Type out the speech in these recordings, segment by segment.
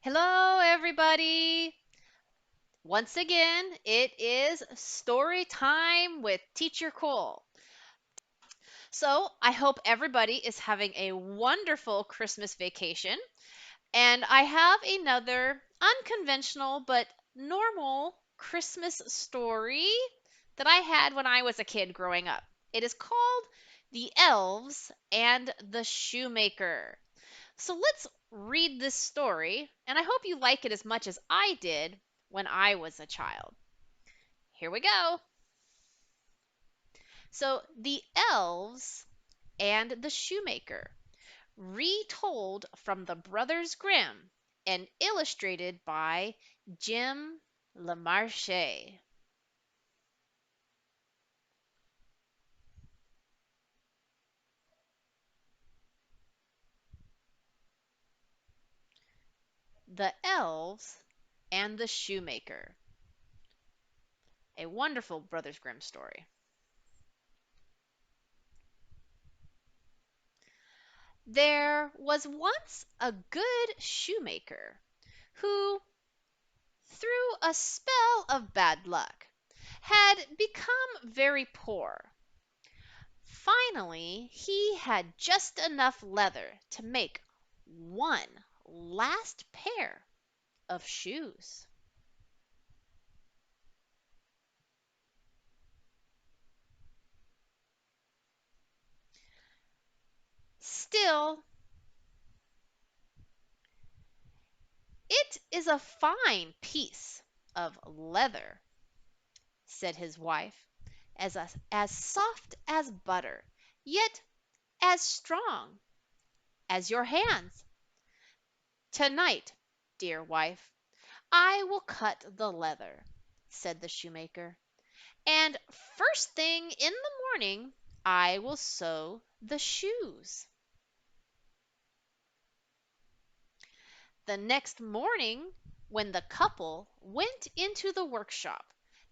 Hello, everybody. Once again, it is story time with Teacher Cole. So, I hope everybody is having a wonderful Christmas vacation. And I have another unconventional but normal Christmas story that I had when I was a kid growing up. It is called The Elves and the Shoemaker. So let's read this story, and I hope you like it as much as I did when I was a child. Here we go. So, The Elves and the Shoemaker, retold from the Brothers Grimm and illustrated by Jim LaMarche. The Elves and the Shoemaker. A wonderful Brothers Grimm story. There was once a good shoemaker who, through a spell of bad luck, had become very poor. Finally, he had just enough leather to make one last pair of shoes. Still, it is a fine piece of leather, said his wife, as soft as butter, yet as strong as your hands. Tonight, dear wife, I will cut the leather, said the shoemaker, and first thing in the morning I will sew the shoes. The next morning, when the couple went into the workshop,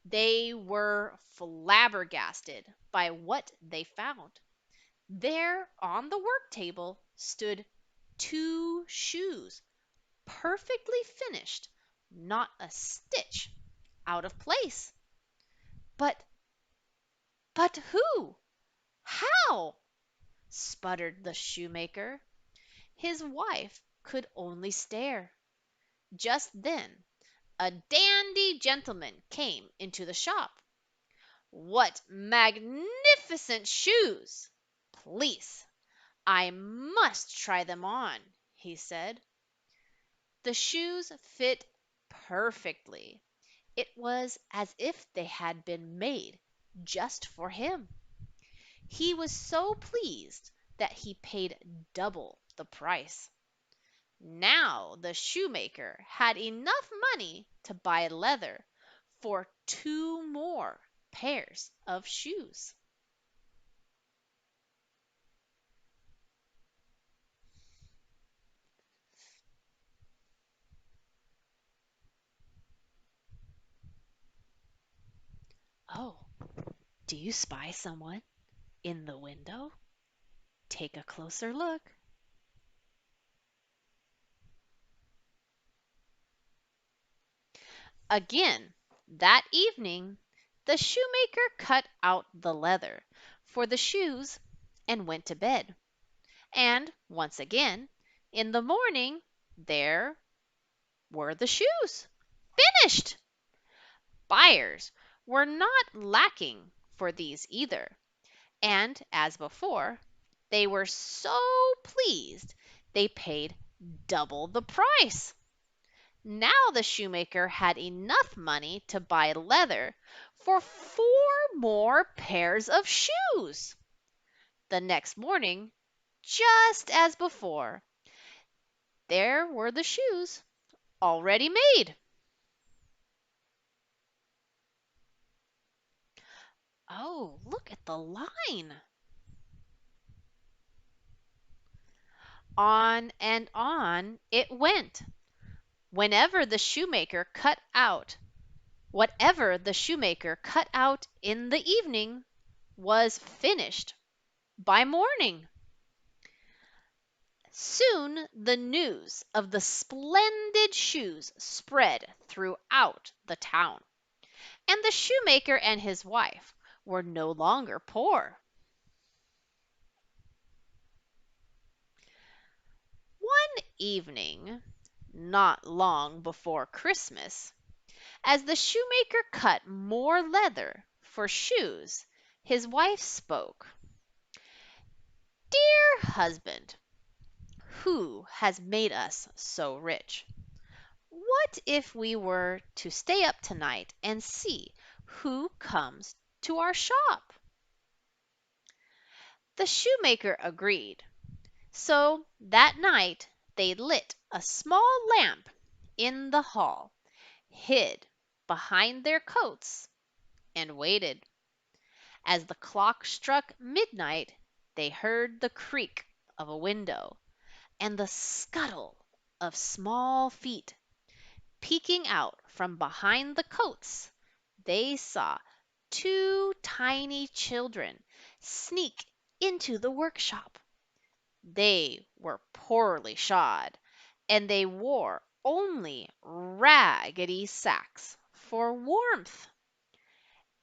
they were flabbergasted by what they found. There on the work table stood two shoes, perfectly finished, not a stitch out of place. But but who? How? Sputtered the shoemaker. His wife could only stare. Just then a dandy gentleman came into the shop. "What magnificent shoes! Please, I must try them on," he said. The shoes fit perfectly. It was as if they had been made just for him. He was so pleased that he paid double the price. Now the shoemaker had enough money to buy leather for two more pairs of shoes. Oh, do you spy someone in the window? Take a closer look. Again, that evening, the shoemaker cut out the leather for the shoes and went to bed. And once again, in the morning, there were the shoes, finished. Buyers were not lacking for these either, and as before, they were so pleased they paid double the price. Now the shoemaker had enough money to buy leather for four more pairs of shoes. The next morning, just as before, there were the shoes already made. Oh, look at the line. On it went. Whenever the shoemaker cut out, whatever the shoemaker cut out in the evening was finished by morning. Soon the news of the splendid shoes spread throughout the town, and the shoemaker and his wife were no longer poor. One evening, not long before Christmas, as the shoemaker cut more leather for shoes, his wife spoke. "Dear husband, who has made us so rich? What if we were to stay up tonight and see who comes to our shop?" The shoemaker agreed. So that night they lit a small lamp in the hall, hid behind their coats, and waited. As the clock struck midnight, they heard the creak of a window and the scuttle of small feet. Peeking out from behind the coats, they saw two tiny children sneak into the workshop. They were poorly shod, and they wore only raggedy sacks for warmth.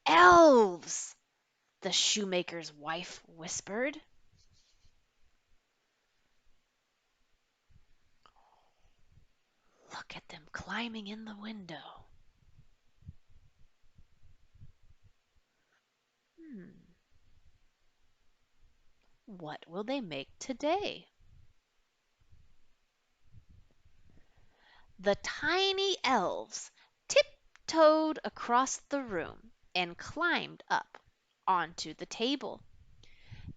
"Elves!" the shoemaker's wife whispered. "Look at them climbing in the window." Hmm, what will they make today? The tiny elves tiptoed across the room and climbed up onto the table.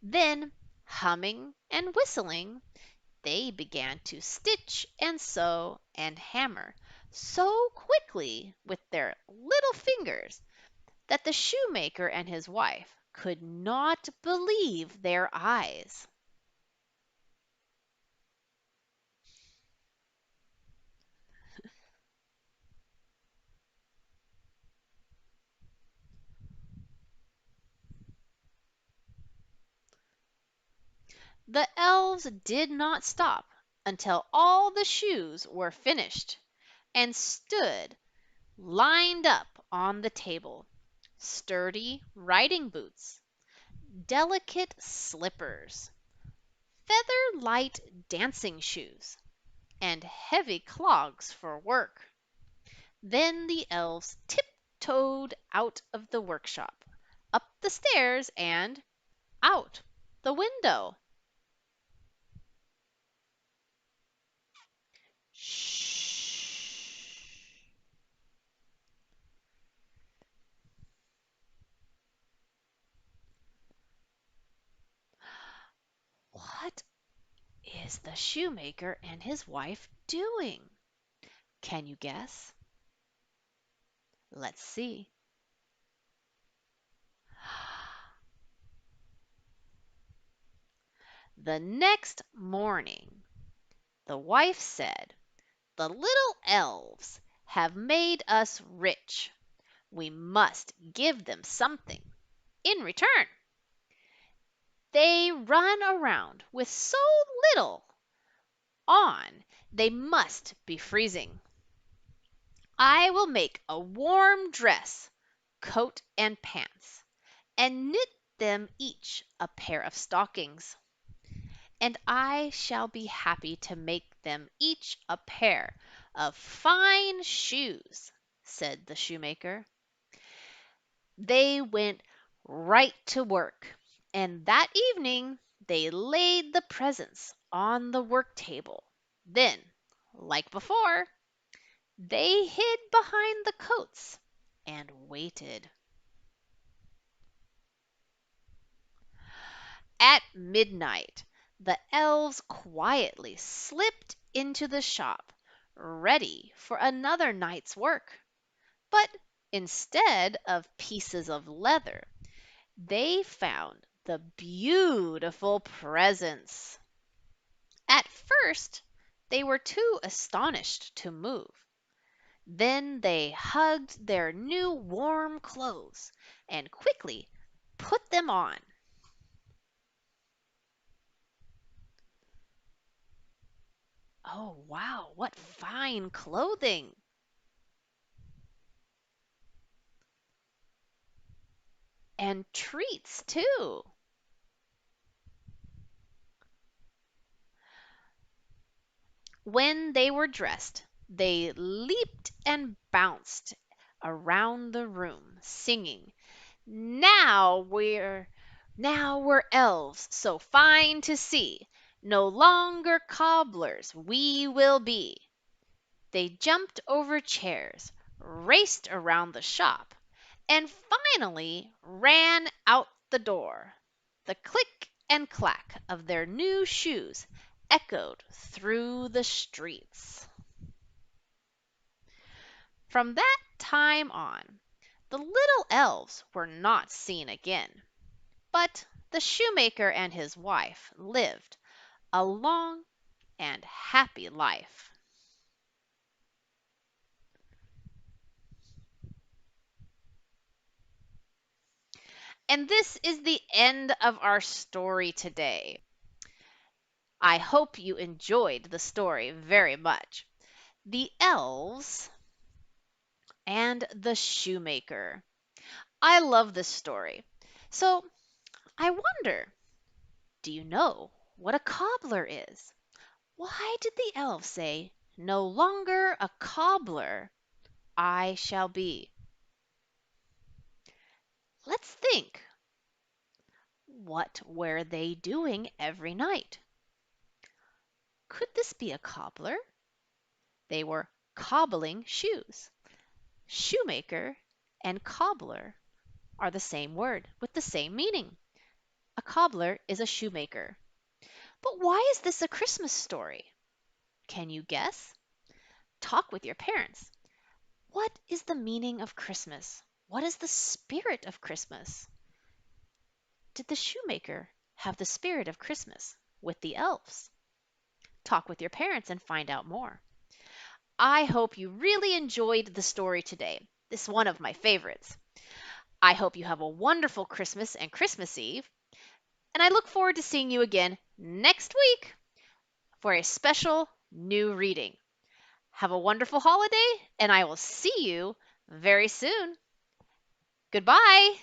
Then, humming and whistling, they began to stitch and sew and hammer so quickly with their little fingers that the shoemaker and his wife could not believe their eyes. The elves did not stop until all the shoes were finished and stood lined up on the table. Sturdy riding boots, delicate slippers, feather light dancing shoes, and heavy clogs for work. Then the elves tiptoed out of the workshop, up the stairs, and out the window. Shh! What is the shoemaker and his wife doing? Can you guess? Let's see. The next morning, the wife said, "The little elves have made us rich. We must give them something in return. They run around with so little on they must be freezing. I will make a warm dress, coat, and pants, and knit them each a pair of stockings. And I shall be happy to make them each a pair of fine shoes," said the shoemaker. They went right to work, and that evening they laid the presents on the work table. Then, like before, they hid behind the coats and waited. At midnight, the elves quietly slipped into the shop, ready for another night's work. But instead of pieces of leather, they found the beautiful presents. At first, they were too astonished to move. Then they hugged their new warm clothes and quickly put them on. Oh, wow, what fine clothing! And treats, too. When they were dressed, they leaped and bounced around the room, singing, Now we're elves, so fine to see. No longer cobblers we will be. They jumped over chairs, raced around the shop, and finally ran out the door. The click and clack of their new shoes echoed through the streets. From that time on, the little elves were not seen again, but the shoemaker and his wife lived a long and happy life. And this is the end of our story today. I hope you enjoyed the story very much. The Elves and the Shoemaker. I love this story. So, I wonder, do you know what a cobbler is? Why did the elves say, No longer a cobbler I shall be? Let's think. What were they doing every night? Could this be a cobbler? They were cobbling shoes. Shoemaker and cobbler are the same word with the same meaning. A cobbler is a shoemaker. But why is this a Christmas story? Can you guess? Talk with your parents. What is the meaning of Christmas? What is the spirit of Christmas? Did the shoemaker have the spirit of Christmas with the elves? Talk with your parents and find out more. I hope you really enjoyed the story today. This is one of my favorites. I hope you have a wonderful Christmas and Christmas Eve, and I look forward to seeing you again next week for a special new reading. Have a wonderful holiday, and I will see you very soon. Goodbye.